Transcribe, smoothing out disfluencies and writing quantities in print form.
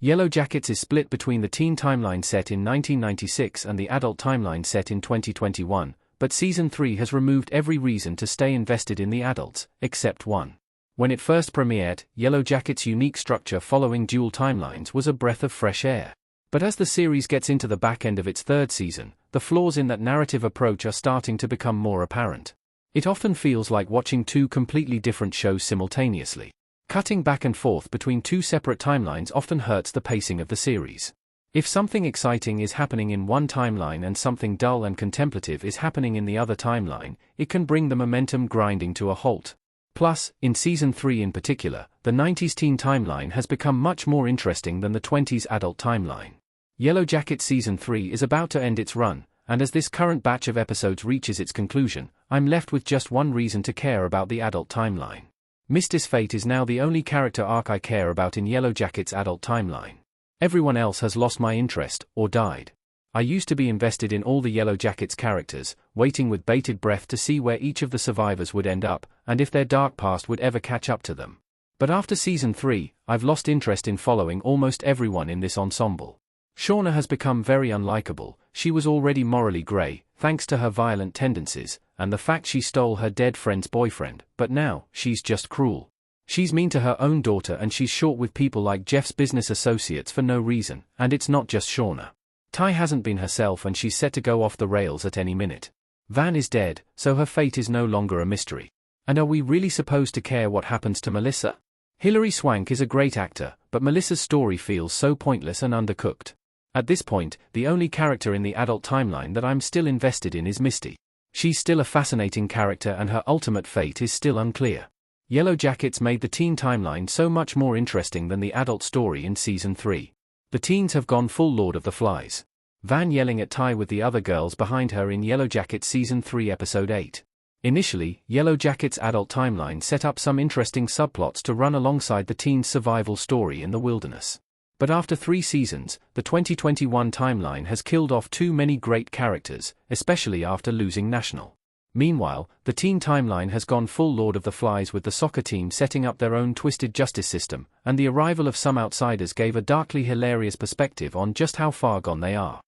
Yellowjackets is split between the teen timeline set in 1996 and the adult timeline set in 2021, but Season 3 has removed every reason to stay invested in the adults, except one. When it first premiered, Yellowjackets' unique structure following dual timelines was a breath of fresh air. But as the series gets into the back end of its third season, the flaws in that narrative approach are starting to become more apparent. It often feels like watching two completely different shows simultaneously. Cutting back and forth between two separate timelines often hurts the pacing of the series. If something exciting is happening in one timeline and something dull and contemplative is happening in the other timeline, it can bring the momentum grinding to a halt. Plus, in Season 3 in particular, the 90s teen timeline has become much more interesting than the 20s adult timeline. Yellowjackets Season 3 is about to end its run, and as this current batch of episodes reaches its conclusion, I'm left with just one reason to care about the adult timeline. Misty's fate is now the only character arc I care about in Yellowjackets' adult timeline. Everyone else has lost my interest, or died. I used to be invested in all the Yellowjackets characters, waiting with bated breath to see where each of the survivors would end up, and if their dark past would ever catch up to them. But after Season 3, I've lost interest in following almost everyone in this ensemble. Shauna has become very unlikable. She was already morally grey, thanks to her violent tendencies, and the fact she stole her dead friend's boyfriend, but now, she's just cruel. She's mean to her own daughter and she's short with people like Jeff's business associates for no reason, and it's not just Shauna. Ty hasn't been herself and she's set to go off the rails at any minute. Van is dead, so her fate is no longer a mystery. And are we really supposed to care what happens to Melissa? Hilary Swank is a great actor, but Melissa's story feels so pointless and undercooked. At this point, the only character in the adult timeline that I'm still invested in is Misty. She's still a fascinating character and her ultimate fate is still unclear. Yellowjackets made the teen timeline so much more interesting than the adult story in Season 3. The teens have gone full Lord of the Flies. Van yelling at Ty with the other girls behind her in Yellowjackets Season 3 Episode 8. Initially, Yellowjackets' adult timeline set up some interesting subplots to run alongside the teens' survival story in the wilderness. But after 3 seasons, the 2021 timeline has killed off too many great characters, especially after losing National. Meanwhile, the teen timeline has gone full Lord of the Flies with the soccer team setting up their own twisted justice system, and the arrival of some outsiders gave a darkly hilarious perspective on just how far gone they are.